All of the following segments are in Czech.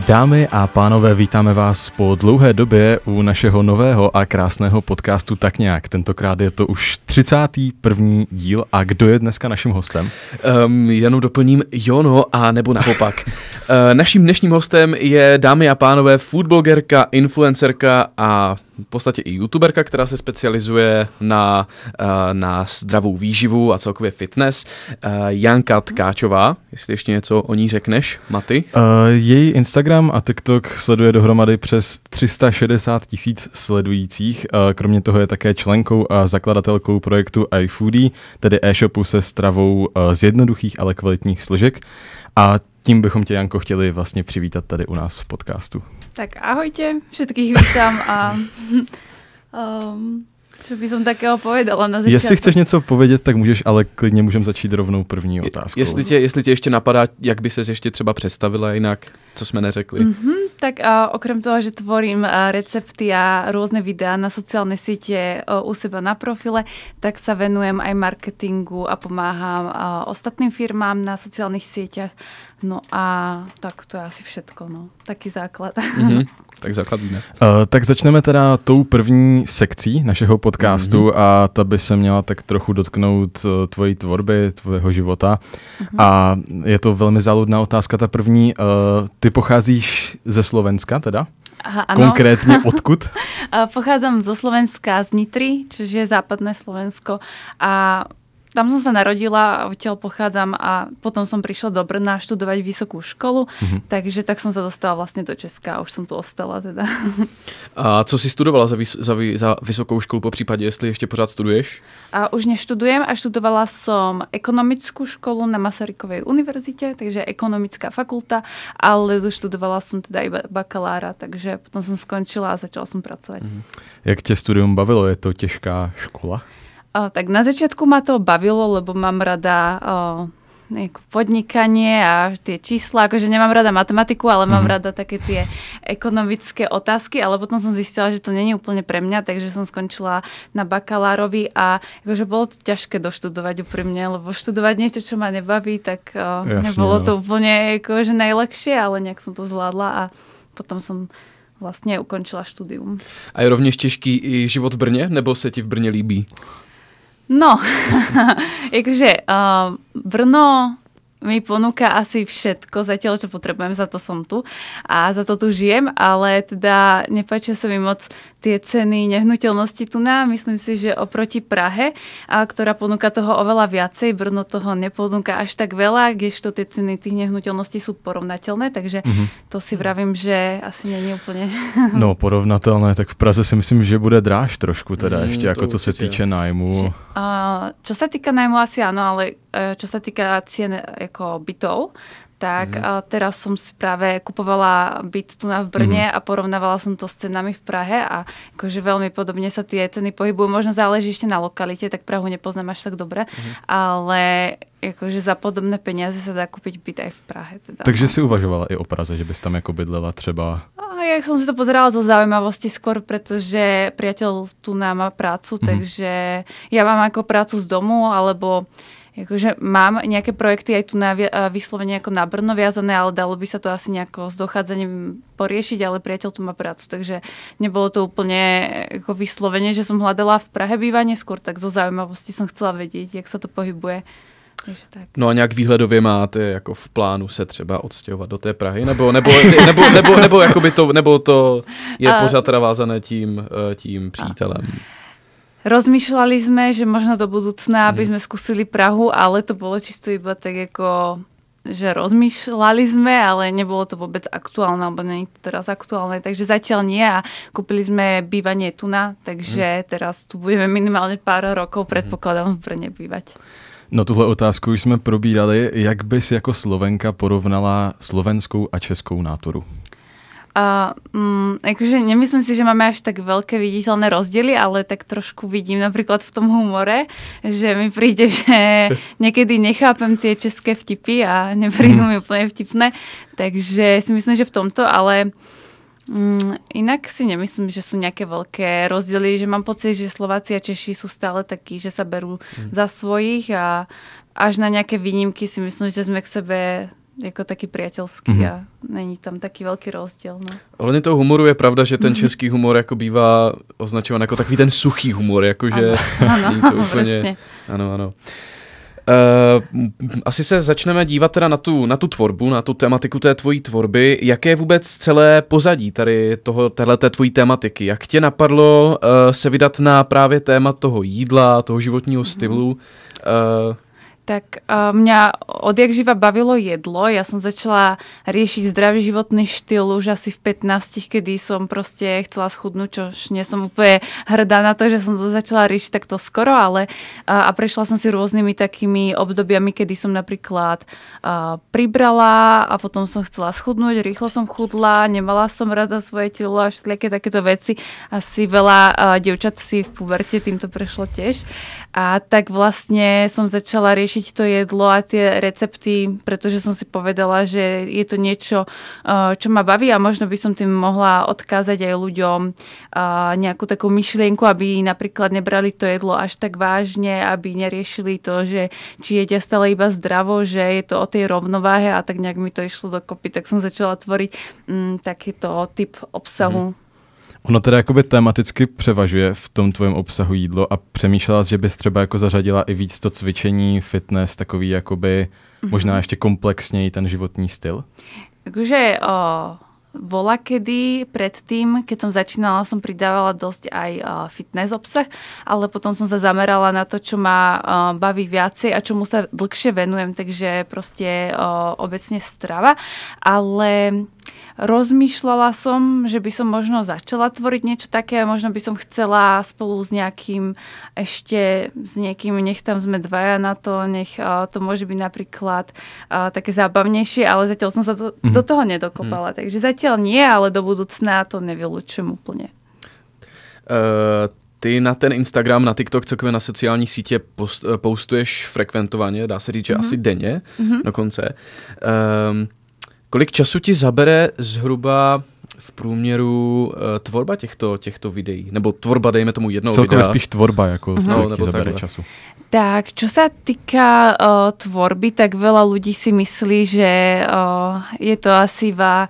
Dámy a pánové, vítáme vás po dlouhé době u našeho nového a krásného podcastu Tak nějak. Tentokrát je to už 31. díl a kdo je dneska naším hostem? Jenom doplním Jono a nebo naopak. Naším dnešním hostem je, dámy a pánové, foodblogerka, influencerka a v podstatě i youtuberka, která se specializuje na zdravou výživu a celkově fitness. Janka Tkáčová, jestli ještě něco o ní řekneš, Maty? Její Instagram a TikTok sleduje dohromady přes 360 000 sledujících. Kromě toho je také členkou a zakladatelkou projektu iFoodie, tedy e-shopu se stravou z jednoduchých, ale kvalitních složek. A tím bychom tě, Janko, chtěli vlastně přivítat tady u nás v podcastu. Tak ahojte, všetkých vítam a čo by som takého povedala na začátku. Jestli chceš něco povědět, tak můžeš, ale klidně můžeme začít rovnou první otázkou. Jestli tě ještě napadá, jak by ses ještě třeba představila jinak, co jsme neřekli. Tak okrem toho, že tvorím recepty a rôzne videá na sociálne siete u seba na profile, tak sa venujem aj marketingu a pomáham ostatným firmám na sociálnych sieťach. No a tak to je asi všetko, no. Taký základ. Tak základíme. Tak začneme teda tou první sekcí našeho podcastu a ta by se měla tak trochu dotknout tvojí tvorby, tvého života. A je to velmi záludná otázka, ta první. Ty pocházíš ze Slovenska teda? Aha, áno. Konkrétne odkud? Pochádzam zo Slovenska, z Nitry, čiže je západné Slovensko. A tam som sa narodila, odtiaľ pochádzam a potom som prišla do Brna študovať vysokú školu, takže tak som sa dostala vlastne do Česka a už som tu ostala teda. A co si studovala za vysokou školu, po případě, jestli ještě pořád studuješ? A už neštudujem a študovala som ekonomickú školu na Masarykovej univerzite, takže ekonomická fakulta, ale študovala som teda iba bakalára, takže potom som skončila a začala som pracovať. Jak tě studium bavilo? Je to těžká škola? Tak na začiatku ma to bavilo, lebo mám rada podnikanie a tie čísla, akože nemám rada matematiku, ale mám rada také tie ekonomické otázky, ale potom som zistila, že to nie je úplne pre mňa, takže som skončila na bakalárovi a akože bolo to ťažké doštudovať úprimne, lebo študovať niečo, čo ma nebaví, tak nebolo to úplne akože najľahšie, ale nejak som to zvládla a potom som vlastne ukončila štúdium. A je rovněž těžký i život v Brně, nebo se ti v Brně líbí? No, akože Brno mi ponúka asi všetko, zatiaľ, čo potrebujem, za to som tu a za to tu žijem, ale teda nepáčia sa mi moc tie ceny nehnuteľnosti tu na. Myslím si, že oproti Prahe, ktorá ponúka toho oveľa viacej, Brno toho neponúka až tak veľa, kdežto tie ceny tých nehnuteľností sú porovnateľné, takže to si vravím, že asi nie je úplne... No, porovnateľné, tak v Praze si myslím, že bude dráž trošku teda ešte, ako co se týče nájmu. Čo sa týka nájmu asi áno, ale čo sa týka cien ako bytov, tak teraz som si práve kupovala byt tu v Brne a porovnávala som to s cenami v Prahe a akože veľmi podobne sa tie ceny pohybujú. Možno záleží ešte na lokalite, tak Prahu nepoznám až tak dobre, ale akože za podobné peniaze sa dá kúpiť byt aj v Prahe. Teda. Takže si uvažovala i o Praze, že bys tam jako bydlela třeba? Ja som si to pozerala zo zaujímavosti skôr, pretože priateľ tu má prácu, takže ja mám ako prácu z domu, alebo akože mám nejaké projekty aj tu na vyslovene ako na Brno viazané, ale dalo by sa to asi nejako s dochádzaním poriešiť, ale priateľ tu má prácu, takže nebolo to úplne ako vyslovene, že som hľadala v Prahe bývanie, skôr tak zo zaujímavosti som chcela vedieť, jak sa to pohybuje. Takže tak. No a nějak výhledově máte jako v plánu se třeba odstěhovat do té Prahy, nebo jakoby to, nebo to je pořád teda vázané tím přítelem? Rozmýšľali sme, že možno do budúcna, aby sme skúsili Prahu, ale to bolo čisto iba tak ako, že rozmýšľali sme, ale nebolo to vôbec aktuálne, alebo nie je to teraz aktuálne, takže zatiaľ nie a kúpili sme bývanie tuna, takže teraz tu budeme minimálne pár rokov, predpokladám, v Brne bývať. No tuhle otázku už jsme probírali. Jak bys jako Slovenka porovnala slovenskou a českou nátoru? Akože nemyslím si, že máme až tak veľké viditeľné rozdiely, ale tak trošku vidím napríklad v tom humore, že mi príde, že niekedy nechápem tie české vtipy a neprídu mi úplne vtipné, takže si myslím, že v tomto, ale inak si nemyslím, že sú nejaké veľké rozdiely, že mám pocit, že Slováci a Češi sú stále takí, že sa berú za svojich a až na nejaké výnimky si myslím, že sme k sebe jako taky priateľský a není tam taký velký rozdíl. No. Ohledně toho humoru je pravda, že ten český humor jako bývá označován jako takový ten suchý humor, jakože není to úplně... Ano. Asi se začneme dívat teda na tu tvorbu, na tu tematiku té tvojí tvorby. Jaké je vůbec celé pozadí tady téhleté tvojí tematiky? Jak tě napadlo se vydat na právě téma toho jídla, toho životního stylu? Tak mňa odjak živa bavilo jedlo. Ja som začala riešiť zdravý životný štýl už asi v 15, kedy som proste chcela schudnúť, čož nie som úplne hrdá na to, že som to začala riešiť takto skoro, ale a prešla som si rôznymi takými obdobiami, kedy som napríklad pribrala a potom som chcela schudnúť, rýchlo som chudla, nemala som rada svoje telo a všetky takéto veci. Asi veľa dievčat si v puberte týmto prešlo tiež. A tak vlastne som začala riešiť to jedlo a tie recepty, pretože som si povedala, že je to niečo, čo ma baví a možno by som tým mohla odkázať aj ľuďom nejakú takú myšlienku, aby napríklad nebrali to jedlo až tak vážne, aby neriešili to, že či jedia stále iba zdravo, že je to o tej rovnováhe a tak nejak mi to išlo dokopy, tak som začala tvoriť takýto typ obsahu. Ono teda jakoby tematicky převažuje v tom tvojom obsahu jídlo a přemýšlela jsi, že bys třeba jako zařadila i víc to cvičení, fitness, takový jakoby možná ještě komplexněji ten životní styl? Takže volakedy predtým, keď som začínala, som pridávala dosť aj fitness obsah, ale potom som sa zamerala na to, čo ma baví viacej a čomu sa dlhšie venujem, takže proste obecne strava. Ale rozmýšľala som, že by som možno začala tvoriť niečo také a možno by som chcela spolu s nejakým s niekým, nech tam sme dvaja na to, nech to môže byť napríklad také zábavnejšie, ale zatiaľ som sa do toho nedokopala. Takže zatiaľ nie, ale do budúcna to nevylučujem úplně. Ty na ten Instagram, na TikTok, celkově na sociální sítě postuješ frekventovaně, dá se říct, že asi denně dokonce. Kolik času ti zabere zhruba v průměru tvorba těchto videí? Nebo tvorba, dejme tomu jednoho videa? Celkově spíš tvorba, jako kolik ti zabere času. Tak, čo sa týka tvorby, tak veľa ľudí si myslí, že je to asi iba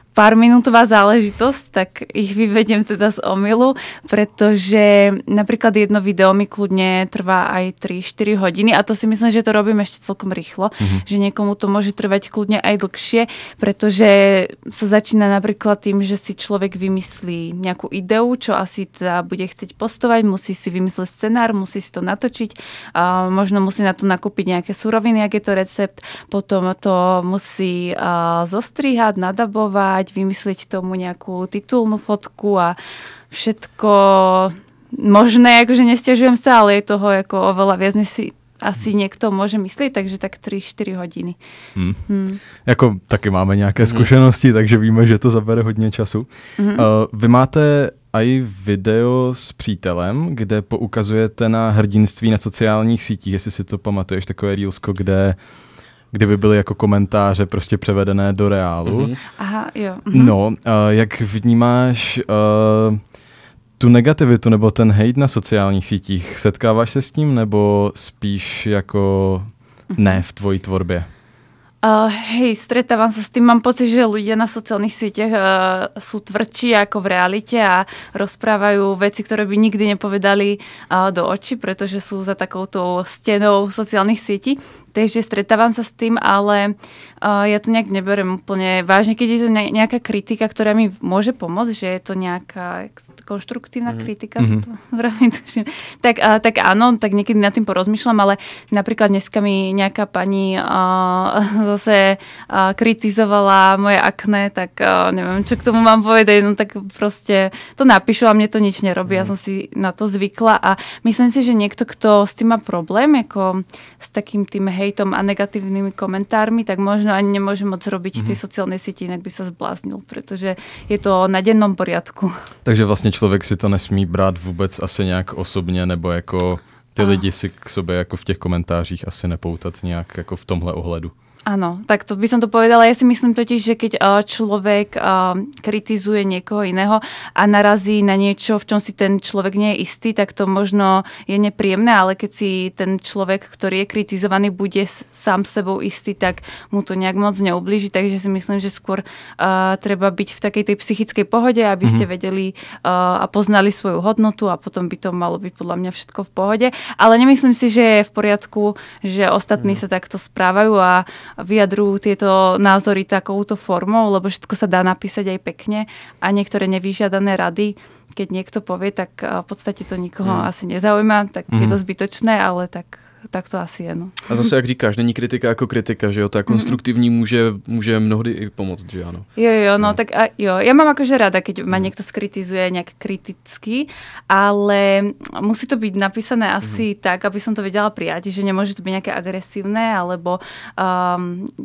pár minútová záležitosť, tak ich vyvediem teda z omylu, pretože napríklad jedno video mi kľudne trvá aj 3-4 hodiny a to si myslím, že to robím ešte celkom rýchlo, že niekomu to môže trvať kľudne aj dlhšie, pretože sa začína napríklad tým, že si človek vymyslí nejakú ideu, čo asi teda bude chcieť postovať, musí si vymyslieť scenár, musí si to natočiť, možno musí na to nakúpiť nejaké suroviny, ak je to recept, potom to musí zostrihať, nadabovať, vymyslieť tomu nejakú titulnú fotku a všetko možné, akože nesťažujem sa, ale je toho ako oveľa viac, než si asi niekto môže myslieť, takže tak 3-4 hodiny. Jako taky máme nějaké zkušenosti, takže víme, že to zabere hodně času. Vy máte aj video s přítelem, kde poukazujete na hrdinství na sociálních sítích, jestli si to pamatuješ, takové reelsko, kde by byly jako komentáře prostě převedené do reálu. Aha, jo. No, jak vnímáš tu negativitu nebo ten hejt na sociálních sítích? Setkáváš se s tím nebo spíš jako ne v tvojí tvorbě? Hej, stretávam sa s tým. Mám pocit, že ľudia na sociálnych sieťach sú tvrdší ako v realite a rozprávajú veci, ktoré by nikdy nepovedali do očí, pretože sú za takouto stenou sociálnych sietí. Takže stretávam sa s tým, ale ja to nejak neberiem úplne vážne. Keď je to nejaká kritika, ktorá mi môže pomôcť, že je to nejaká konštruktívna kritika, tak áno, tak niekedy nad tým porozmýšľam, ale napríklad dneska mi nejaká pani zase kritizovala moje akné, tak neviem, čo k tomu mám povedať, no tak proste to napíšu a mne to nič nerobí, ja som si na to zvykla a myslím si, že niekto, kto s tým má problém, ako s takým tým hejtom a negatívnymi komentármi, tak možno ani nemôže moc robiť tie sociálne siete, inak by sa zbláznil, pretože je to na dennom poriadku. Takže vlastně člověk si to nesmí brát vůbec asi nějak osobně, nebo jako ty lidi si k sobě jako v těch komentářích asi nepoutat nějak jako v tomhle ohledu. Áno, tak to by som to povedala. Ja si myslím totiž, že keď človek kritizuje niekoho iného a narazí na niečo, v čom si ten človek nie je istý, tak to možno je nepríjemné, ale keď si ten človek, ktorý je kritizovaný, bude sám sebou istý, tak mu to nejak moc neublíži. Takže si myslím, že skôr treba byť v takej tej psychickej pohode, aby ste vedeli a poznali svoju hodnotu a potom by to malo byť podľa mňa všetko v pohode. Ale nemyslím si, že je v poriadku, že ostatní sa takto správajú a vyjadrujú tieto názory takouto formou, lebo všetko sa dá napísať aj pekne a niektoré nevyžiadané rady, keď niekto povie, tak v podstate to nikoho asi nezaujíma, tak je to zbytočné, ale tak to asi je. No. A zase, jak říkáš, není kritika jako kritika, že jo? Ta konstruktivní může mnohdy i pomoct, že ano? Jo, no tak ja mám akože rada, keď ma niekto skritizuje nejak kriticky, ale musí to byť napísané asi tak, aby som to vedela prijať, že nemôže to byť nejaké agresívne alebo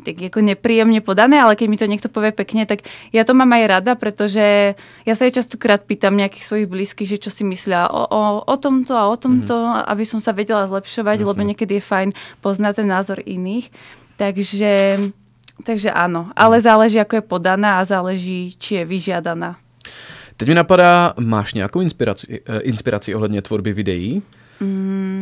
tak ako nepríjemne podané, ale keď mi to niekto povie pekne, tak ja to mám aj rada, pretože ja sa aj častokrát pýtam nejakých svojich blízkych, že čo si myslia o tomto a o tomto, aby som sa vedela zlepšovať, lebo niekedy je fajn poznať ten názor iných. Takže áno, ale záleží, ako je podaná a záleží, či je vyžiadaná. Teď mi napadá, máš nějakou inspiraci ohledně tvorby videí?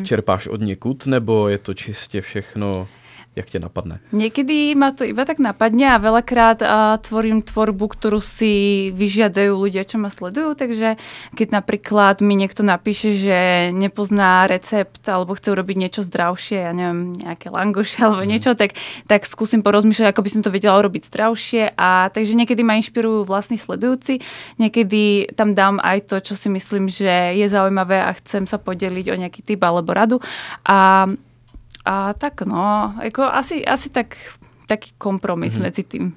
Čerpáš od někud, nebo je to čistě všechno, jak tě napadne? Niekedy ma to iba tak napadne a veľakrát tvorím tvorbu, ktorú si vyžiadajú ľudia, čo ma sledujú, takže keď napríklad mi niekto napíše, že nepozná recept alebo chce urobiť niečo zdravšie, ja neviem, nejaké langoše alebo niečo, tak skúsim porozmýšľať, ako by som to vedela urobiť zdravšie a takže niekedy ma inšpirujú vlastní sledujúci, niekedy tam dám aj to, čo si myslím, že je zaujímavé a chcem sa podeliť o nejaký tip alebo radu a tak no, jako asi taký kompromis mezi tím.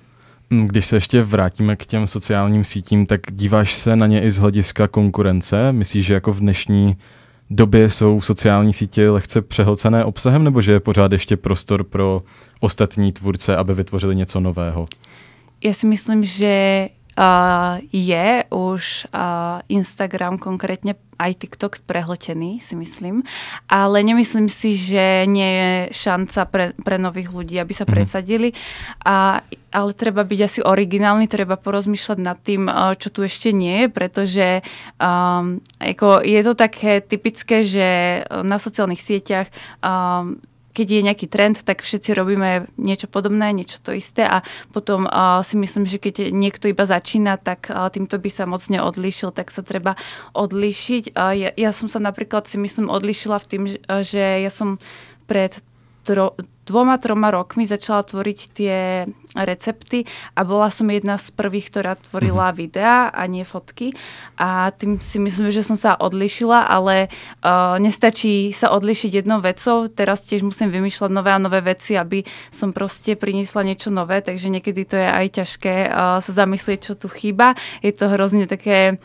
Když se ještě vrátíme k těm sociálním sítím, tak díváš se na ně i z hlediska konkurence? Myslíš, že jako v dnešní době jsou sociální sítě lehce přehlcené obsahem, nebo že je pořád ještě prostor pro ostatní tvůrce, aby vytvořili něco nového? Já si myslím, že je už Instagram, konkrétne aj TikTok prehltený, si myslím. Ale nemyslím si, že nie je šanca pre nových ľudí, aby sa presadili. Ale treba byť asi originálny, treba porozmýšľať nad tým, čo tu ešte nie je, pretože je to také typické, že na sociálnych sieťach keď je nejaký trend, tak všetci robíme niečo podobné, niečo to isté a potom si myslím, že keď niekto iba začína, tak týmto by sa moc neodlíšil, tak sa treba odlíšiť. Ja som sa napríklad si myslím odlíšila v tým, že ja som pred 2-3 rokmi začala tvoriť tie recepty a bola som jedna z prvých, ktorá tvorila videá a nie fotky a tým si myslím, že som sa odlišila, ale nestačí sa odlišiť jednou vecou, teraz tiež musím vymýšľať nové a nové veci, aby som proste priniesla niečo nové, takže niekedy to je aj ťažké sa zamyslieť, čo tu chýba. Je to hrozne také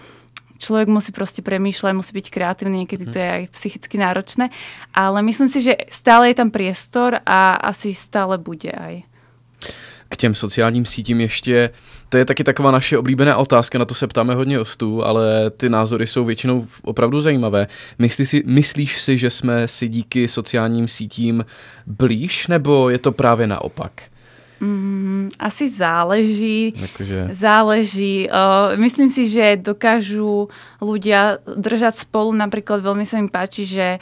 človek musí proste premýšľať, musí byť kreatívny, niekedy to je aj psychicky náročné, ale myslím si, že stále je tam priestor a asi stále bude aj. K těm sociálním sítím ještě, to je taky taková naše oblíbená otázka, na to se ptáme hodně hostů, ale ty názory jsou většinou opravdu zajímavé. Myslíš si, že jsme si díky sociálním sítím blíž, nebo je to právě naopak? Asi záleží. Záleží. Myslím si, že dokážu ľudia držať spolu. Napríklad veľmi sa mi páči, že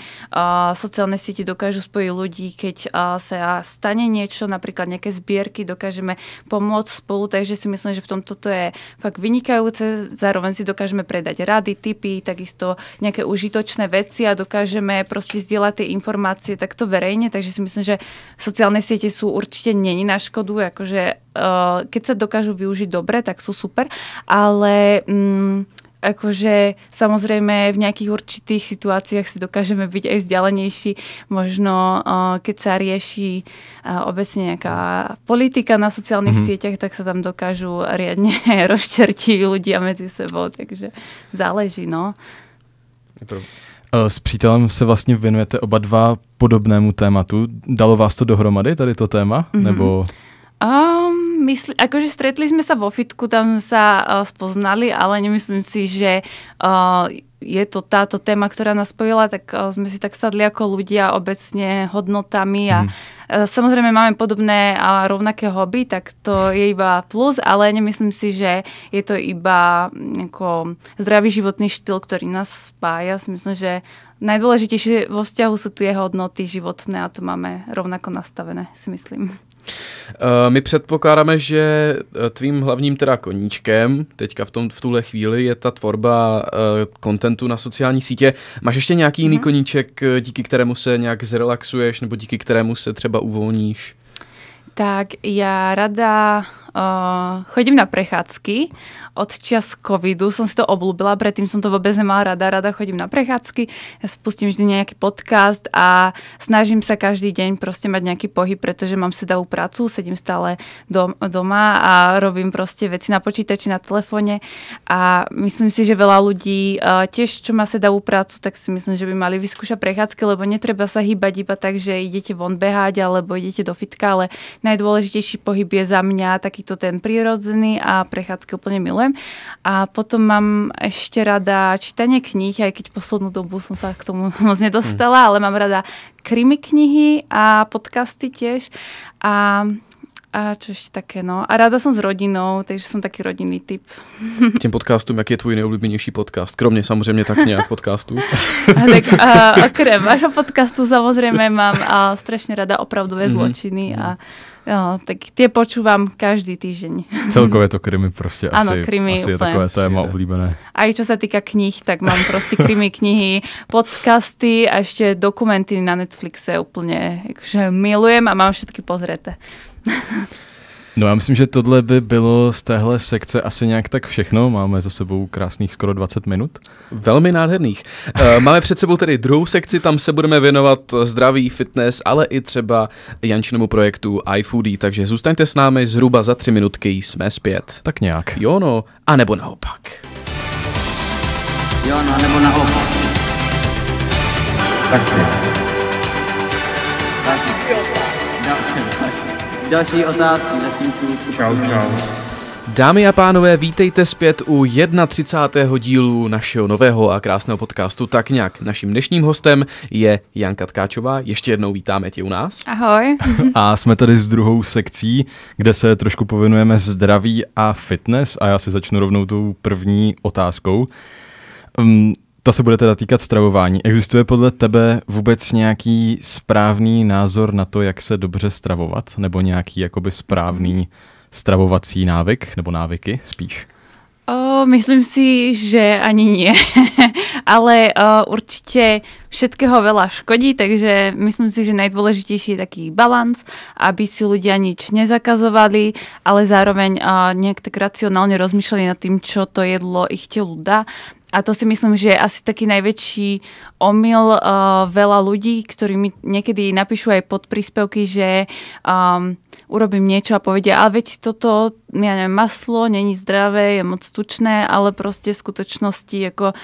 sociálne siete dokážu spojiť ľudí, keď sa stane niečo, napríklad nejaké zbierky, dokážeme pomôcť spolu, takže si myslím, že v tomto to je fakt vynikajúce. Zároveň si dokážeme predať rady, tipy, takisto nejaké užitočné veci a dokážeme proste zdieľať tie informácie takto verejne, takže si myslím, že sociálne siete sú určite není na škodu, akože keď sa dokážu využiť dobre, tak sú super, ale akože samozrejme v nejakých určitých situáciách si dokážeme byť aj vzdialenejší, možno keď sa rieši obecne nejaká politika na sociálnych sieťach, tak sa tam dokážu riadne rozčertiť ľudia medzi sebou, takže záleží, no. S přítelem se vlastně věnujete oba dva podobnému tématu. Dalo vás to dohromady, tady to téma? Nebo... akože stretli sme sa vo fitku, tam sa spoznali, ale nemyslím si, že je to táto téma, ktorá nás spojila, tak sme si tak sadli ako ľudia obecne hodnotami a samozrejme máme podobné a rovnaké hobby, tak to je iba plus, ale nemyslím si, že je to iba ako zdravý životný štýl, ktorý nás spája. Myslím, že najdôležitejšie vo vzťahu sú tie hodnoty životné a to máme rovnako nastavené, si myslím. My předpokládáme, že tvým hlavním teda koníčkem teďka v tuhle chvíli je ta tvorba kontentu na sociální sítě. Máš ještě nějaký jiný koníček, díky kterému se nějak zrelaxuješ nebo díky kterému se třeba uvolníš? Tak ja rada chodím na prechádzky. Od čias covidu som si to obľúbila, predtým som to vôbec nemala rada chodím na prechádzky, ja spustím vždy nejaký podcast a snažím sa každý deň proste mať nejaký pohyb, pretože mám sedavú prácu, sedím stále doma a robím proste veci na počítači, na telefóne a myslím si, že veľa ľudí tiež, čo má sedavú prácu, tak si myslím, že by mali vyskúšať prechádzky, lebo netreba sa hýbať iba tak, že idete von behať alebo idete do fitka, ale najdôležitejší pohyb je za mňa takýto ten prírodzený a prechádzky úplne milujem. A potom mám ešte rada čítanie kníh, aj keď poslednú dobu som sa k tomu moc nedostala, ale mám rada krimi knihy a podcasty tiež. A čo ešte také, no. A rada som s rodinou, takže som taký rodinný typ. K těm podcastům, jaký je tvůj nejoblíbenější podcast? Kromě samozřejmě tak nějak podcastů. Tak okrem vášho podcastu samozrejme mám strašne rada opravdové zločiny a tak tie počúvam každý týždeň. Celkově to krimi prostě ano, krimi asi je takové téma oblíbené. Aj čo sa týka kníh, tak mám proste krimi knihy, podcasty a ešte dokumenty na Netflixe úplne akože milujem a mám všetky pozreté. No já myslím, že tohle by bylo z téhle sekce asi nějak tak všechno. Máme za sebou krásných skoro 20 minut. Velmi nádherných. Máme před sebou tedy druhou sekci, tam se budeme věnovat zdraví, fitness, ale i třeba Jančinomu projektu iFoodie, takže zůstaňte s námi, zhruba za 3 minutky jsme zpět. Tak nějak. Jo no, a nebo naopak. Jo no, a nebo naopak. Tak další otázky, zatím čau. Dámy a pánové, vítejte zpět u 31. dílu našeho nového a krásného podcastu Tak nějak. Naším dnešním hostem je Janka Tkáčová. Ještě jednou vítáme tě u nás. Ahoj. A jsme tady s druhou sekcí, kde se trošku pověnujeme zdraví a fitness a já si začnu rovnou tou první otázkou. Ta se bude teda týkat stravování. Existuje podle tebe vůbec nějaký správný názor na to, jak se dobře stravovat? Nebo nějaký jakoby správný stravovací návyk? Nebo návyky spíš? Myslím si, že ani nie. Ale určite všetkého veľa škodí, takže myslím si, že najdôležitejší je taký balans, aby si ľudia nič nezakazovali, ale zároveň nejak tak racionálne rozmýšľali nad tým, čo to jedlo ich telu dá. A to si myslím, že je asi taký najväčší omyl veľa ľudí, ktorí mi niekedy napíšu aj pod príspevky, že urobím niečo a povedia, ale veď toto, ja neviem, maslo není zdravé, je moc tučné, ale proste v skutočnosti ako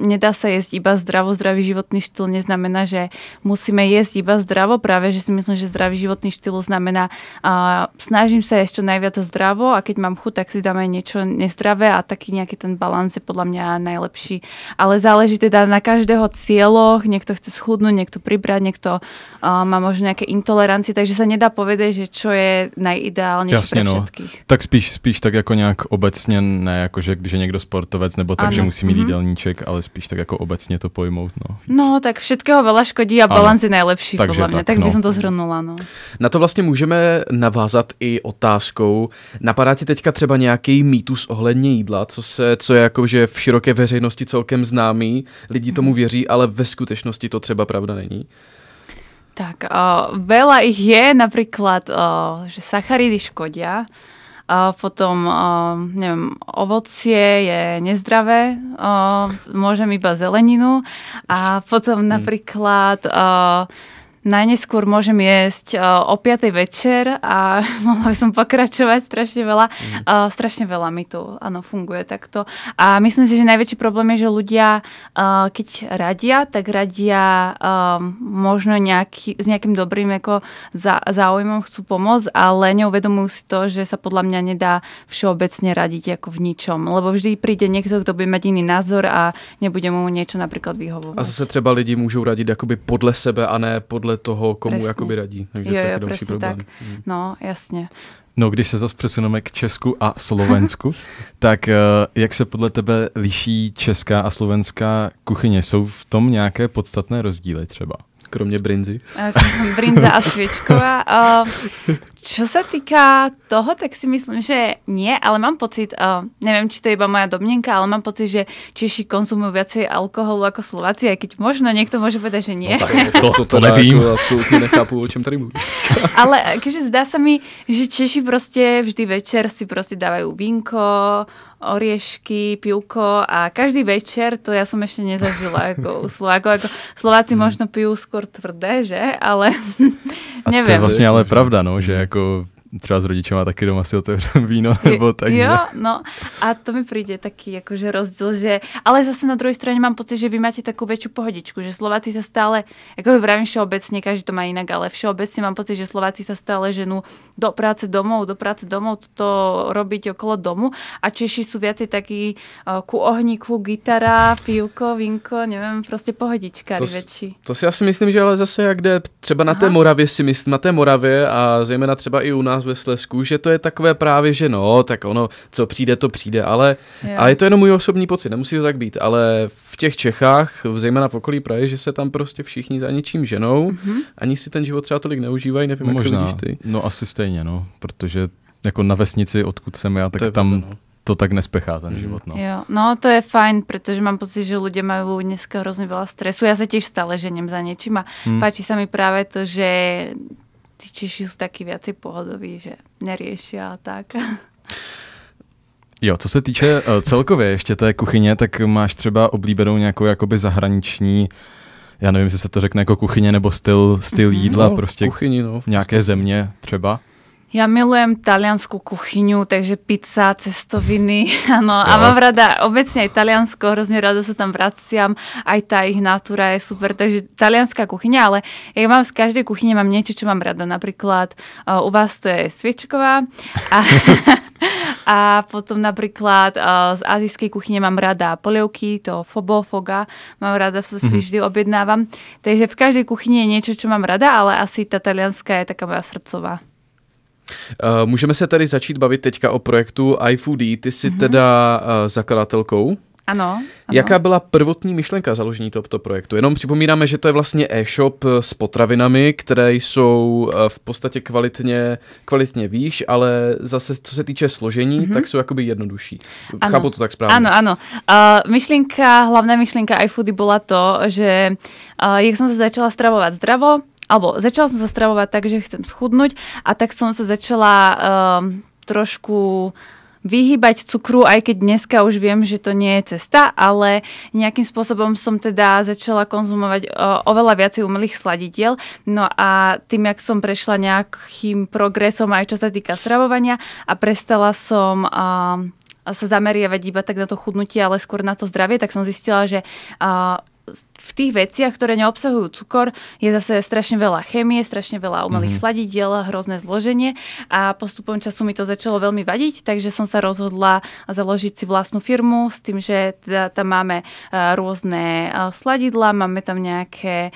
nedá sa jesť iba zdravo. Zdravý životný štýl neznamená, že musíme jesť iba zdravo. Práve, že si myslím, že zdravý životný štýl znamená snažím sa jesť čo najviac zdravo a keď mám chuť, tak si dám aj niečo nezdravé a taký nejaký ten balans je podľa mňa najlepší. Ale záleží teda na každého cieľoch. Niekto chce schudnúť, niekto pribrať, niekto má možno nejaké intolerancie, takže sa nedá povedať, že čo je najideálnejší pre všetkých. No. Tak spíš tak jako nějak obecně, ne jako, že když je někdo sportovec, nebo tak, že musí mít jídelníček, ale spíš tak jako obecně to pojmout. No, tak všetkého veľa škodí a balans je najlepší podľa mňa. Tak by som to zhrnula. No. Na to vlastně můžeme navázat i otázkou. Napadá ti teďka třeba nějaký mýtus ohledně jídla, co je jako, že v široké veřejnosti celkem známý, lidi tomu věří, ale ve skutečnosti to třeba pravda není? Tak, veľa ich je, napríklad, že sacharidy škodia, potom, neviem, ovocie je nezdravé, môžem iba zeleninu a potom napríklad najneskôr môžem jesť o 5. večer a mohla by som pokračovať strašne veľa mi to funguje takto. A myslím si, že najväčší problém je, že ľudia, keď radia, tak radia možno s nejakým dobrým záujmom chcú pomôcť, ale neuvedomujú si to, že sa podľa mňa nedá všeobecne radiť ako v ničom, lebo vždy príde niekto, kto bude mať iný názor a nebude mu niečo napríklad vyhovovať. A zase třeba lidi môžu radiť akoby podle sebe a ne podle toho, komu jakoby radí. Takže to je taky další problém. Tak. No, jasně. No, když se zase přesuneme k Česku a Slovensku, tak jak se podle tebe liší česká a slovenská kuchyně? Jsou v tom nějaké podstatné rozdíly třeba? Kromě brinzy. Brinza a sviečková. Čo sa týka toho, tak si myslím, že nie, ale mám pocit, neviem, či to je iba moja domnenka, ale mám pocit, že Češi konzumujú viacej alkoholu ako Slováci, aj keď možno niekto môže povedať, že nie. No, to nevím. Absolutne nechápu, o čem tady mluvíš. Ale keďže zdá sa mi, že Češi proste vždy večer si proste dávajú vínko, oriešky, pivko a každý večer, to ja som ešte nezažila ako u Slovákov. Ako Slováci možno pijú skôr tvrdé, že? Ale neviem. A to je vlastně ale pravda, no, že jako třeba s rodičema taky doma si otevřem víno, nebo tak. Jo, no a to mi príde taký akože rozdiel, že ale zase na druhej strane mám pocit, že vy máte takú väčšiu pohodičku, že Slováci sa stále, ako vravím všeobecne, každý to má inak, ale všeobecne mám pocit, že Slováci sa stále ženú do práce domov, to robiť okolo domu a Češi sú viacej takí ku ohníku, gitara, pivko, vínko, neviem, proste pohodičkári väčší. To si asi myslím, že ale zase jak jde třeba na té Moravě si myslím, na té Moravě a zejména třeba i u nás ve Slezsku, že to je takové právě, že no, tak ono, co přijde, to přijde, ale je to jenom můj osobní pocit, nemusí to tak být, ale v těch Čechách, zejména v okolí Prahy, že se tam prostě všichni za něčím ženou, ani si ten život třeba tolik neužívají, nevím, jak to vidíš ty. No asi stejně, no, protože jako na vesnici, odkud jsem já, tak to tam to tak nespechá ten život. No. Jo, no to je fajn, pretože mám pocit, že ľudia majú dneska hrozne veľa stresu. Ja sa tiež stále ženiem za niečím a páči sa mi práve to, že tí Češi sú takí viacej pohodoví, že neriešia a tak. Jo, co se týče celkově ještě té kuchyně, tak máš třeba oblíbenou nějakou jakoby zahraniční, já nevím, jestli se to řekne jako kuchyně nebo styl jídla, prostě kuchyni, nějaké země třeba? Ja milujem taliansku kuchyňu, takže pizza, cestoviny, áno. A mám rada obecne aj Taliansko, hrozne rada sa tam vraciam, aj tá ich natúra je super, takže talianská kuchyňa, ale ja mám z každej kuchyne mám niečo, čo mám rada. Napríklad u vás to je sviečková a potom napríklad z azijskej kuchyne mám rada polievky, to foga, mám rada, sa si vždy objednávam. Takže v každej kuchyni je niečo, čo mám rada, ale asi tá talianská je taká moja srdcová. Můžeme se tady začít bavit teďka o projektu iFoodie. Ty jsi teda zakladatelkou. Ano. Jaká byla prvotní myšlenka založení tohoto projektu? Jenom připomínáme, že to je vlastně e-shop s potravinami, které jsou v podstatě kvalitně výš, ale zase co se týče složení, tak jsou jakoby jednodušší. Chápu to tak správně. Áno. Hlavná myšlienka iFoodie bola to, že jak som sa začala stravovať zdravo, alebo začala som sa stravovať tak, že chcem schudnúť a tak som sa začala trošku vyhýbať cukru, aj keď dneska už viem, že to nie je cesta, ale nejakým spôsobom som teda začala konzumovať oveľa viacej umelých sladidiel. No a tým, jak som prešla nejakým progresom aj čo sa týka stravovania a prestala som sa zameriavať iba tak na to chudnutie, ale skôr na to zdravie, tak som zistila, že v tých veciach, ktoré neobsahujú cukor, je zase strašne veľa chémie, strašne veľa umelých sladidiel, hrozné zloženie a postupom času mi to začalo veľmi vadiť, takže som sa rozhodla založiť si vlastnú firmu s tým, že teda tam máme rôzne sladidlá, máme tam nejaké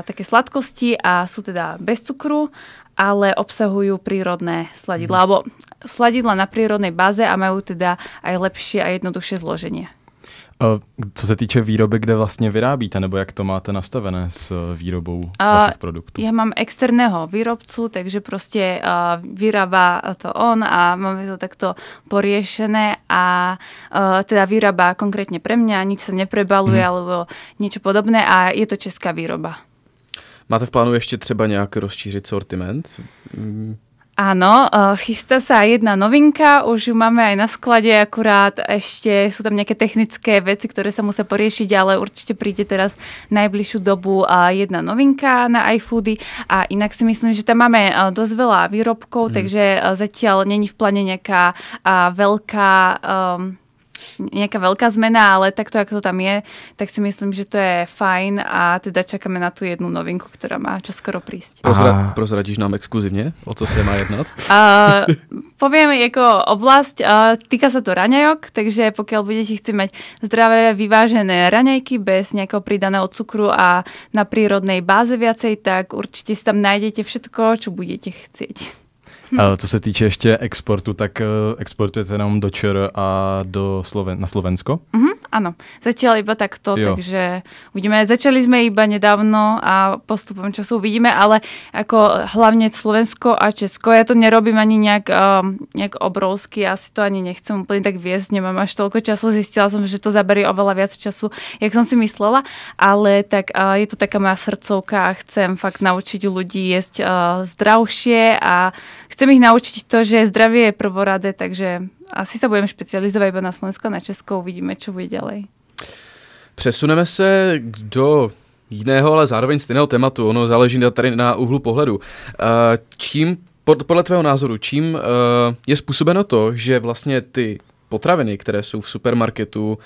také sladkosti a sú teda bez cukru, ale obsahujú prírodné sladidlá, alebo sladidlá na prírodnej báze a majú teda aj lepšie a jednoduchšie zloženie. Co se týče výroby, kde vlastně vyrábíte, nebo jak to máte nastavené s výrobou vašich produktů? Ja mám externého výrobcu, takže proste vyrába to on a máme to takto poriešené a teda vyrába konkrétne pre mňa, nič sa neprebaluje alebo niečo podobné a je to česká výroba. Máte v plánu ještě třeba nějak rozšířit sortiment? Áno, chystá sa jedna novinka, už ju máme aj na sklade, akurát ešte sú tam nejaké technické veci, ktoré sa musia poriešiť, ale určite príde teraz najbližšiu dobu jedna novinka na iFoody a inak si myslím, že tam máme dosť veľa výrobkov, takže zatiaľ není v pláne nejaká veľká zmena, ale takto, ako to tam je, tak si myslím, že to je fajn a teda čakáme na tú jednu novinku, ktorá má čoskoro prísť. Prozradíš nám exkluzívne, o co sa má jednať? Poviem ako oblasť, týka sa to raňajok, takže pokiaľ budete chcieť mať zdravé, vyvážené raňajky bez nejakého pridaného cukru a na prírodnej báze viacej, tak určite si tam nájdete všetko, čo budete chcieť. Co se týče ještě exportu, tak exportujete jenom do ČR a na Slovensko? Áno, zatiaľ iba takto, takže uvidíme. Začali sme iba nedávno a postupom času uvidíme, ale ako hlavne Slovensko a Česko, ja to nerobím ani nejak obrovsky, asi to ani nechcem úplne tak viesť, nemám až toľko času, zistila som, že to zaberie oveľa viac času, jak som si myslela, ale tak je to taká moja srdcovka a chcem fakt naučiť ľudí jesť zdravšie a chcem ich naučiť to, že zdravie je prvoradé, takže asi sa budeme špecializovať iba na Slovensko a na Česko, uvidíme, čo bude ďalej. Přesuneme se do jiného, ale zároveň stejného tématu. Ono záleží tady na úhlu pohledu. Podle tvého názoru, čím je způsobeno to, že vlastně ty potraviny, které jsou v supermarketu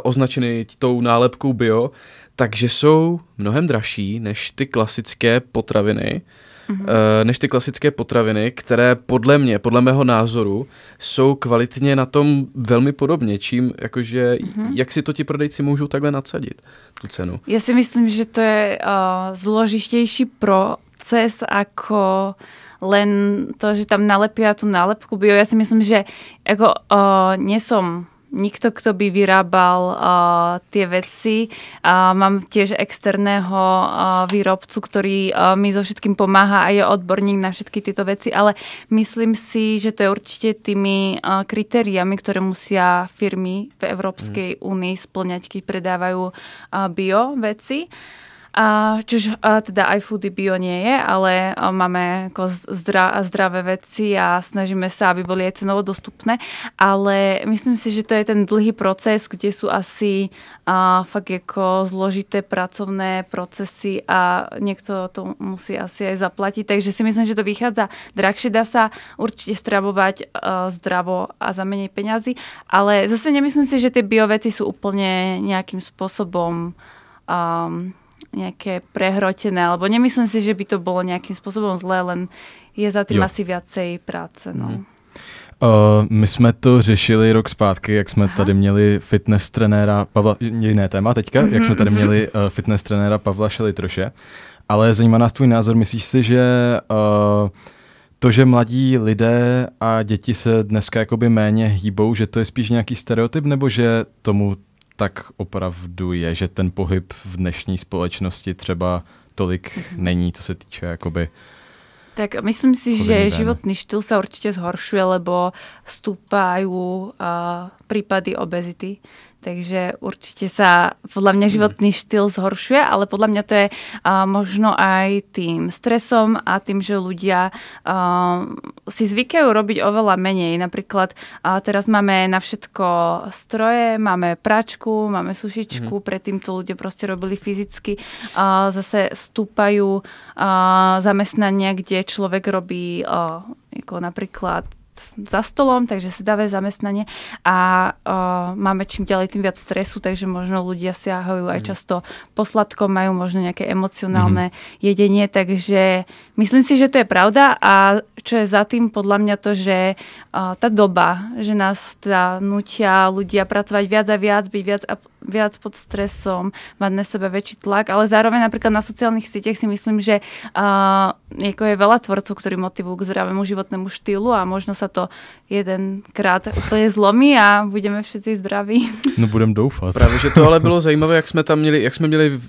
označeny tou nálepkou bio, takže jsou mnohem dražší než ty klasické potraviny, které podle mého názoru jsou kvalitně na tom velmi podobně. Jak si to ti prodejci můžou takhle nadsadit, tu cenu? Ja si myslím, že to je zložitejší proces ako len to, že tam nalepia tú nálepku bio. Ja si myslím, že nie som nikto, kto by vyrábal tie veci. Mám tiež externého výrobcu, ktorý mi so všetkým pomáha a je odborník na všetky tieto veci, ale myslím si, že to je určite tými kritériami, ktoré musia firmy v Európskej únii spĺňať, keď predávajú bio veci. Čiže teda iFoody bio nie je, ale máme ako zdravé veci a snažíme sa, aby boli aj cenovo dostupné. Ale myslím si, že to je ten dlhý proces, kde sú asi fakt ako zložité pracovné procesy a niekto to musí asi aj zaplatiť. Takže si myslím, že to vychádza drahšie. Dá sa určite stravovať zdravo a za menej peňazí, ale zase nemyslím si, že tie bio veci sú úplne nejakým spôsobom nejaké prehrotené, alebo nemyslím si, že by to bolo nejakým spôsobom zlé, len je za tým asi viacej práce. No. My jsme to řešili rok zpátky, jak jsme tady měli fitness trenéra Pavla, jiné téma teďka, jak jsme tady měli fitness trenéra Pavla Šelitroše, ale zajímá nás tvůj názor, myslíš si, že to, že mladí lidé a děti se dneska jakoby méně hýbou, že to je spíš nějaký stereotyp, nebo že tomu tak opravdu je, že ten pohyb v dnešní společnosti třeba tolik není, co se týče jakoby... Tak myslím si, že životný štýl sa určite zhoršuje, lebo stúpajú prípady obezity. Takže určite sa podľa mňa životný štýl zhoršuje, ale podľa mňa to je možno aj tým stresom a tým, že ľudia si zvykajú robiť oveľa menej. Napríklad teraz máme na všetko stroje, máme pračku, máme sušičku, predtým to ľudia proste robili fyzicky. Zase stúpajú zamestnania, kde človek robí ako napríklad za stolom, takže sedavé zamestnanie a máme čím ďalej tým viac stresu, takže možno ľudia siahajú aj často po sladkom, majú možno nejaké emocionálne jedenie, takže myslím si, že to je pravda a čo je za tým podľa mňa to, že tá doba, že nás teda nutia ľudia pracovať viac a viac, byť viac pod stresom, mať na sebe väčší tlak, ale zároveň napríklad na sociálnych sieťach si myslím, že je veľa tvorcov, ktorí motivujú k zdravému životnému štýlu a možno sa to jedenkrát úplně zlomí a budeme všetci zdraví. No budem doufat. Právě, že to ale bylo zajímavé, jak jsme měli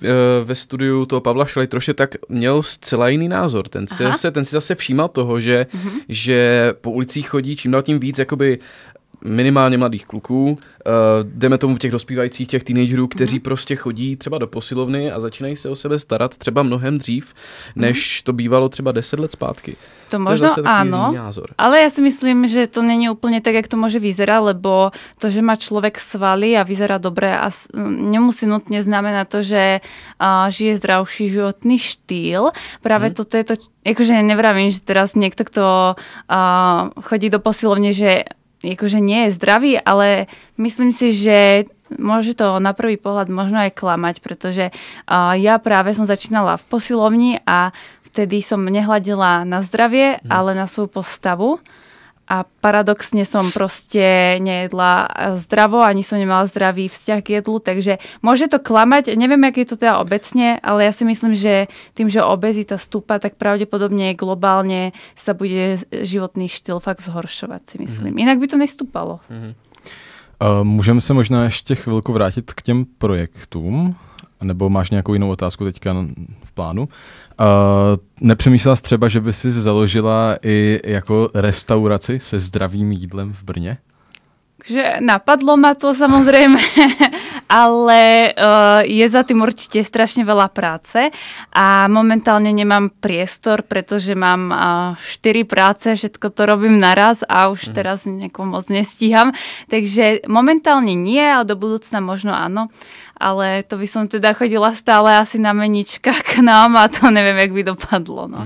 ve studiu toho Pavla Šelitroše, tak měl zcela jiný názor. Ten si zase všímal toho, že po ulicích chodí čím dál tím víc jakoby minimálně mladých kluků, jdeme tomu těch dospívajících, těch teenagerů, kteří prostě chodí třeba do posilovny a začínají se o sebe starat třeba mnohem dřív, než to bývalo třeba 10 let zpátky. To možno áno, ale ja si myslím, že to není úplne tak, jak to môže vyzerať, lebo to, že má človek svaly a vyzerá dobre, a nemusí nutne znamenať to, že žije zdravší životný štýl. Práve toto je to, akože nevravím, že teraz niekto, kto chodí do posilovne, že akože nie je zdravý, ale myslím si, že môže to na prvý pohľad možno aj klamať, pretože ja práve som začínala v posilovni a vtedy som nehľadila na zdravie, ale na svoju postavu. A paradoxne som proste nejedla zdravo, ani som nemala zdravý vzťah k jedlu, takže môže to klamať. Neviem, aký je to teda obecne, ale ja si myslím, že tým, že obezita stúpa, tak pravdepodobne globálne sa bude životný štýl fakt zhoršovať, si myslím. Inak by to nestúpalo. Můžeme se možná ještě chvilku vrátit k těm projektům, nebo máš nějakou jinou otázku teďka v plánu? Nepřemýšlela jsi třeba, že by si založila i jako restauraci se zdravým jídlem v Brně? Že napadlo ma to samozrejme, ale je za tým určite strašne veľa práce a momentálne nemám priestor, pretože mám 4 práce, všetko to robím naraz a už teraz nejako moc nestíham. Takže momentálne nie, a do budúcna možno áno, ale to by som teda chodila stále asi na menička k nám a to neviem, jak by dopadlo. No.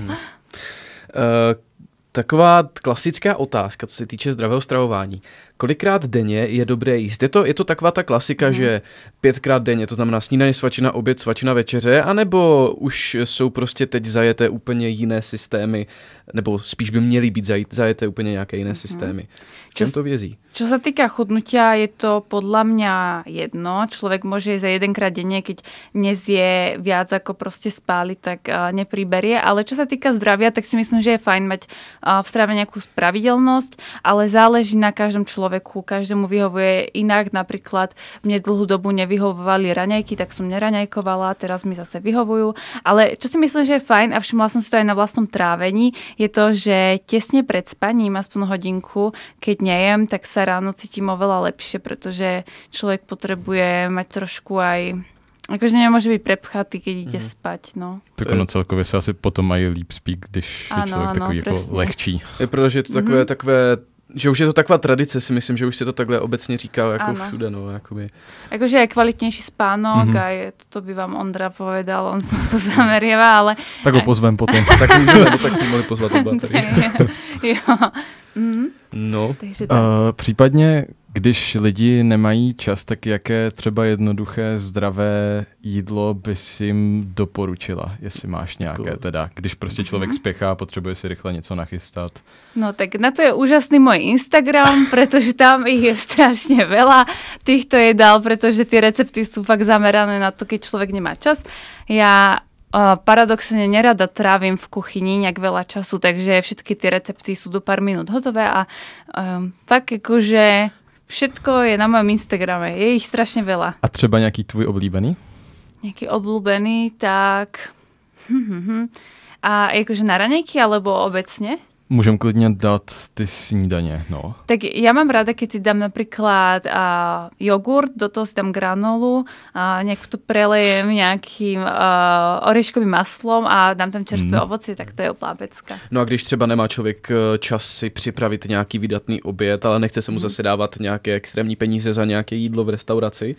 Taková klasická otázka, co se týče zdravého stravování. Kolikrát denně je dobré jíst? Je to taková ta klasika, že 5krát denně, to znamená snídaně, svačina, oběd, svačina, večeře, anebo už jsou prostě teď zajeté úplně jiné systémy, nebo spíš by měly být zajeté úplně nějaké jiné systémy? Čem to vězí? Čo sa týka chudnutia, je to podľa mňa jedno. Človek môže jesť aj 1-krát denne, keď nezie viac ako proste spáli, tak nepriberie. Ale čo sa týka zdravia, tak si myslím, že je fajn mať v strave nejakú pravidelnosť, ale záleží na každom človeku. Každému vyhovuje inak. Napríklad mne dlhú dobu nevyhovovali raňajky, tak som neraňajkovala, teraz mi zase vyhovujú. Ale čo si myslím, že je fajn, a všimla som si to aj na vlastnom trávení, je to, že tesne pred spaním, aspoň hodinku, keď nejem, tak sa ráno cítim oveľa lepšie, pretože človek potrebuje mať trošku aj... Akože nemôže byť prepchatý, keď ide spať, no. Tak ono celkově se asi potom mají líp spí, když je člověk takový jako lehčí. Protože je to takové, že už je to taková tradice, si myslím, že už se to takhle obecně říká jako všude, no, jakoby. Akože aj kvalitnější spánok, aj to by vám Ondra povedal, on sa to zameriava, ale... Tak ho pozvem potom. Tak můžeme, tak jsme mohli pozvat oba tady. Jo. No. Případně, když lidi nemají čas, tak jaké třeba jednoduché zdravé jídlo bys jim doporučila, jestli máš nějaké teda, když prostě člověk spěchá, potřebuje si rychle něco nachystat. No tak na to je úžasný môj Instagram, pretože tam ich je strašne veľa týchto jedál, pretože tie recepty sú fakt zamerané na to, keď človek nemá čas. Ja paradoxne nerada trávim v kuchyni nejak veľa času, takže všetky tie recepty sú do pár minút hotové a fakt akože všetko je na mojom Instagrame. Je ich strašne veľa. A třeba nějaký tvůj oblíbený? Nejaký obľúbený, tak... A akože na raňajky alebo obecne? Môžem klidně dát ty snídaně, no. Tak ja mám rada, keď si dám napríklad jogurt, do toho si dám granolu, nejak to prelejem nejakým oreškovým maslom a dám tam čerstvé ovocie, tak to je úplná pecka. No a když třeba nemá člověk čas si připravit nějaký vydatný oběd, ale nechce se mu zase dávat nějaké extrémní peníze za nějaké jídlo v restauraci,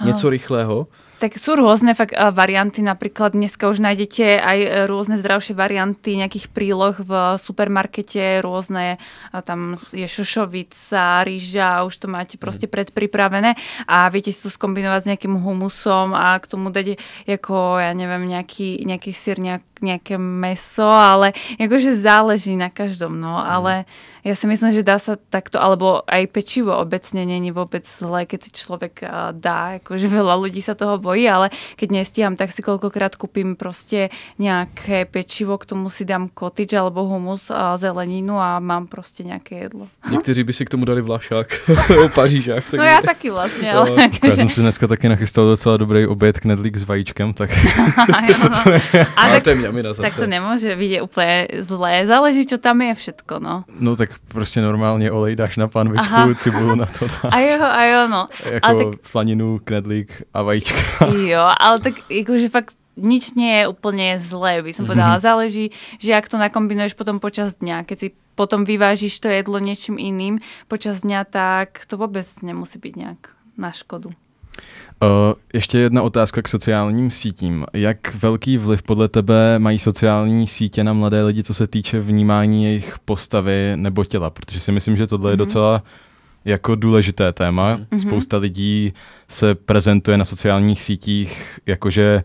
něco rychlého? Tak sú rôzne fakt varianty, napríklad dneska už nájdete aj rôzne zdravšie varianty nejakých príloh v supermarkete, rôzne, tam je šošovica, rýža, už to máte proste predpripravené a viete si to skombinovať s nejakým humusom a k tomu dať ako, ja neviem, nejaký syr, nejaké mäso, ale akože záleží na každom, no, ale ja si myslím, že dá sa takto, alebo aj pečivo obecne není vôbec zlé, keď si človek dá, akože veľa ľudí sa toho bojí, ale keď nestíham, tak si koľkokrát kúpim proste nejaké pečivo, k tomu si dám cottage alebo humus a zeleninu a mám proste nejaké jedlo. Někteří by si k tomu dali vlašák, pařížák. No já taky vlastně, ale... Já jsem si dneska taky nachystal docela dobrý oběd knedlík s vajíčkem, tak... Ale to je mňamina zase. Tak to nemůže být úplně zlé, záleží, čo tam je všetko, no. No tak prostě normálně olej dáš na panvičku, cibulu na to dáš. A jo, no. Jako ale tak... slaninu, knedlík a vajíčka. Jo, ale tak jakože fakt nič nie je úplne zlé, by som povedala. Záleží, že jak to nakombinuješ potom počas dňa. Keď si potom vyvážiš to jedlo niečím iným počas dňa, tak to vôbec nemusí byť nejak na škodu. Ještě jedna otázka k sociálním sítím. Jak velký vliv podle tebe mají sociální sítě na mladé lidi, co se týče vnímání jejich postavy nebo těla? Protože si myslím, že tohle je docela jako důležité téma. Spousta lidí se prezentuje na sociálních sítích jakože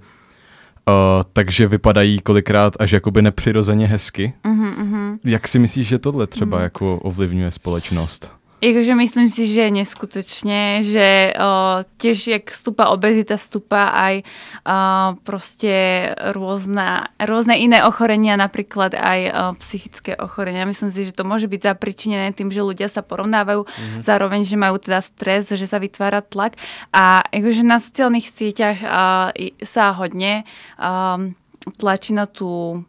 takže vypadají kolikrát až jakoby nepřirozeně hezky. Jak si myslíš, že tohle třeba jako ovlivňuje společnost? Jakože myslím si, že neskutočne, že tiež jak stúpa obezita, stúpa aj proste rôzne iné ochorenia, napríklad aj psychické ochorenia. Myslím si, že to môže byť zapričinené tým, že ľudia sa porovnávajú, zároveň, že majú teda stres, že sa vytvára tlak. A jakože na sociálnych sieťach sa hodne tlačí na tú...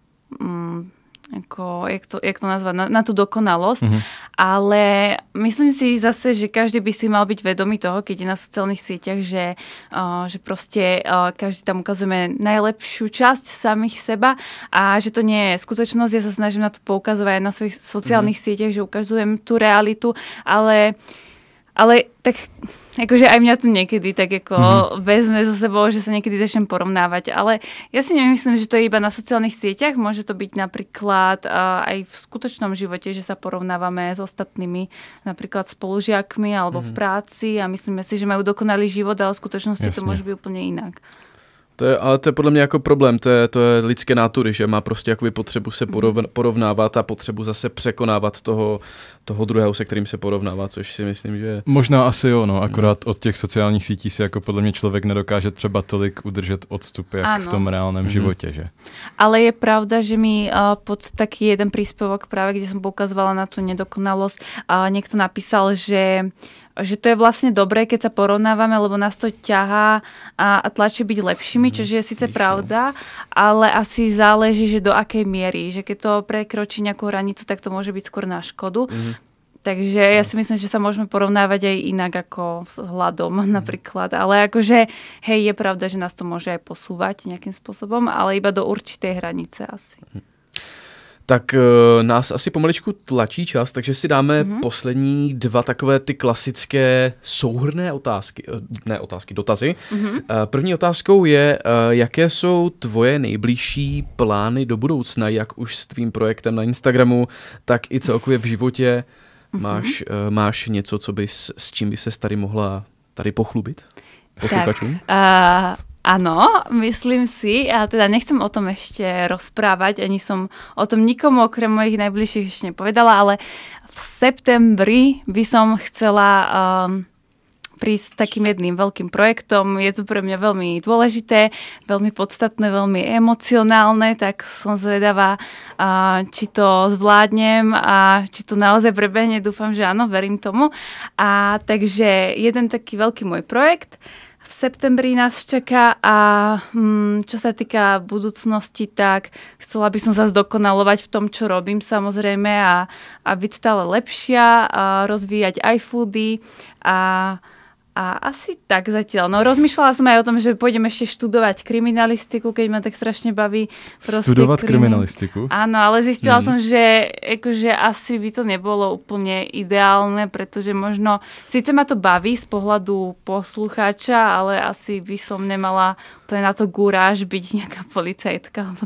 jak to nazvať, na tú dokonalosť, ale myslím si zase, že každý by si mal byť vedomý toho, keď je na sociálnych sieťach, že proste každý tam ukazujeme najlepšiu časť samých seba a že to nie je skutočnosť. Ja sa snažím na to poukazovať aj na svojich sociálnych sieťach, že ukazujem tú realitu, ale tak akože aj mňa to niekedy tak ako vezme za sebou, že sa niekedy začnem porovnávať, ale ja si nemyslím, že to je iba na sociálnych sieťach, môže to byť napríklad aj v skutočnom živote, že sa porovnávame s ostatnými, napríklad spolužiakmi alebo v práci a myslíme si, že majú dokonalý život, ale v skutočnosti to môže byť úplne inak. Ale to je podle mě jako problém, to je lidské nátury, že má prostě jakoby potřebu se porovnávat a potřebu zase překonávat toho druhého, se kterým se porovnává, což si myslím, že... Možná asi jo, no, akorát od těch sociálních sítí si jako podle mě člověk nedokáže třeba tolik udržet odstupy, jak v tom reálném životě, že? Ale je pravda, že mi pod taký jeden príspevok práve, kde som poukazovala na tú nedokonalosť, niekto napísal, že to je vlastne dobré, keď sa porovnávame, lebo nás to ťahá a tlačí byť lepšími, čo je síce pravda, ale asi záleží, že do akej miery. Že keď to prekročí nejakú hranicu, tak to môže byť skôr na škodu. Takže ja si myslím, že sa môžeme porovnávať aj inak ako s hladom napríklad. Ale akože, hej, je pravda, že nás to môže aj posúvať nejakým spôsobom, ale iba do určitej hranice asi. Tak nás asi pomaličku tlačí čas, takže si dáme poslední dva takové ty klasické souhrnné dotazy. První otázkou je, jaké jsou tvoje nejbližší plány do budoucna, jak už s tvým projektem na Instagramu, tak i celkově v životě. Máš něco, s čím by se tady mohla pochlubit posluchačům? Áno, myslím si, a teda nechcem o tom ešte rozprávať, ani som o tom nikomu okrem mojich najbližších ešte nepovedala, ale v septembri by som chcela prísť s takým jedným veľkým projektom. Je to pre mňa veľmi dôležité, veľmi podstatné, veľmi emocionálne, tak som zvedavá, či to zvládnem a či to naozaj prebehne. Dúfam, že áno, verím tomu. A takže jeden taký veľký môj projekt v septembri nás čaká a čo sa týka budúcnosti, tak chcela by som sa zdokonalovať v tom, čo robím samozrejme a byť stále lepšia, a rozvíjať iFoody a asi tak zatiaľ. No rozmýšľala som aj o tom, že pôjdem ešte študovať kriminalistiku, keď ma tak strašne baví. Studovať kriminalistiku? Áno, ale zistila som, že akože asi by to nebolo úplne ideálne, pretože možno, síce ma to baví z pohľadu poslucháča, ale asi by som nemala úplne na to guráž byť nejaká policajtka.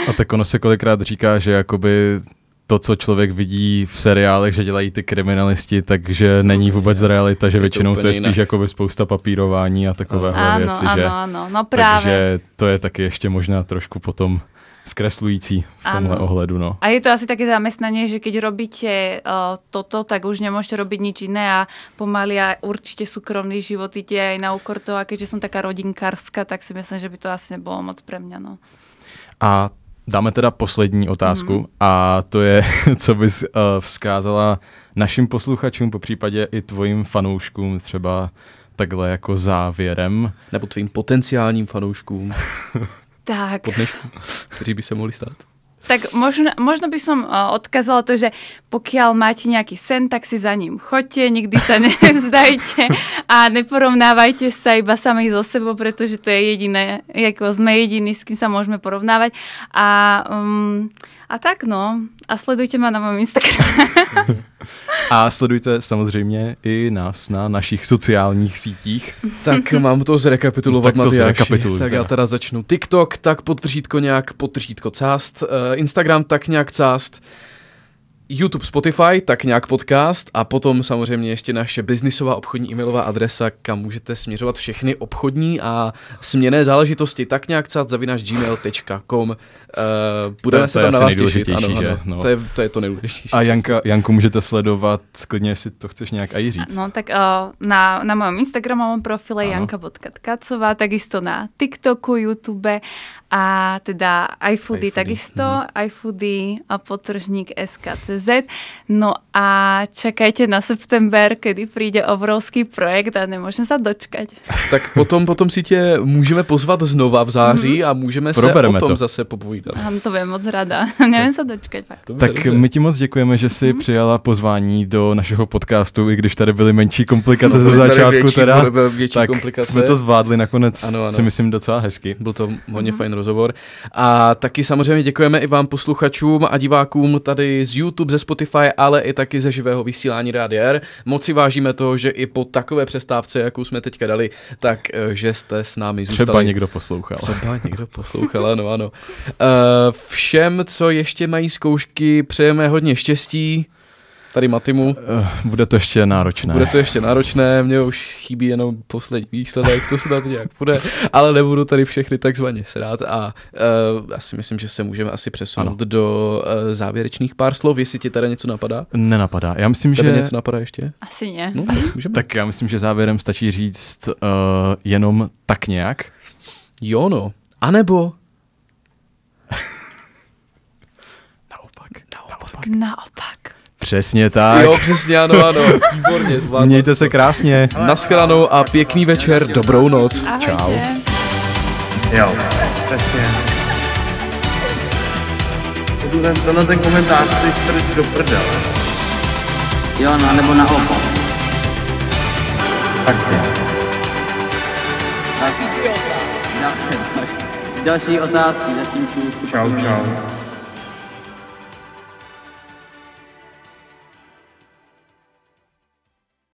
A tak ono se kolikrát říká, že jakoby to, co člověk vidí v seriálech, že dělají ty kriminalisti, takže není vůbec realita, že většinou to je spíš jakoby spousta papírování a takovéhle věci. Ano, no právě. Takže to je taky ještě možná trošku potom zkreslující v tomhle ohledu. No. A je to asi také zamestnanie, že keď robíte toto, tak už nemôžete robiť nič iné a pomaly a určite súkromný život ide aj na úkor toho. A keďže som taká rodinkárska, tak si myslím, že by to asi nebolo moc pre mňa. No. A dáme teda poslední otázku a to je, co bys vzkázala našim posluchačům, po případě i tvojim fanouškům třeba takhle jako závěrem. Nebo tvým potenciálním fanouškům. Tak. Po dnešku, kteří by se mohli stát. Tak možno by som odkázala to, že pokiaľ máte nejaký sen, tak si za ním choďte, nikdy sa nevzdajte a neporovnávajte sa iba sami so sebou, pretože to je jediné, ako sme jediní, s kým sa môžeme porovnávať. A tak no, a sledujte ma na mojom Instagramu. A sledujte samozřejmě i nás na našich sociálních sítích. Tak mám to zrekapitulovat, Matyáši. Tak já teda začnu. TikTok, tak _, cást. Instagram, tak nějak cást. YouTube, Spotify, tak nějak podcast a potom samozřejmě ještě naše biznisová obchodní e-mailová adresa, kam můžete směřovat všechny obchodní a směnné záležitosti, tak nějak @gmail.com. Budeme se tam na vás těšit. Ano, že? No. To je to nejdůležitější. A Janku můžete sledovat, klidně si to chceš nějak aj říct. No tak na mojom Instagramovom profile janka.tkacová, takisto na TikToku, YouTube a teda iFoodie takisto, iFoodie a _ SKCZ. No a čakajte na september, kedy príde obrovský projekt a nemôžem sa dočkať. Tak potom si tě můžeme pozvat znova v září a můžeme Probereme se o tom to zase popovídat. To viem moc rada. Neviem sa dočkať. Fakt. Tak my ti moc děkujeme, že jsi přijala pozvání do našeho podcastu, i když tady byly menší komplikace ze začátku. Tak komplikace. Jsme to zvládli nakonec, ano. Si myslím docela hezky. Byl to hodně fajn rozhovor. A taky samozřejmě děkujeme i vám posluchačům a divákům tady z YouTube, ze Spotify, ale i taky ze živého vysílání Rádia R. Moc si vážíme toho, že i po takové přestávce, jakou jsme teďka dali, tak že jste s námi zůstali. Třeba někdo poslouchal. Ano. Všem, co ještě mají zkoušky, přejeme hodně štěstí. Tady Matimu. Bude to ještě náročné. Mně už chybí jenom poslední výsledek, to se na to nějak bude, ale nebudu tady všechny takzvaně srát a já si myslím, že se můžeme asi přesunout do závěrečných pár slov, jestli ti tady něco napadá. Nenapadá. Já myslím, že něco napadá ještě? Asi ne. No, můžeme. Tak já myslím, že závěrem stačí říct jenom tak nějak. Jo no, anebo Naopak. Přesně tak. Jo, přesně, ano. Výborně, zvládnu. Mějte se krásně. Naschledanou a pěkný večer, dobrou noc. Ahojte. Čau. Jo, přesně. Ten komentář si strč do prdele. Jo, no, nebo naopak. Tak jo. Další otázky, zatím čus. Čau.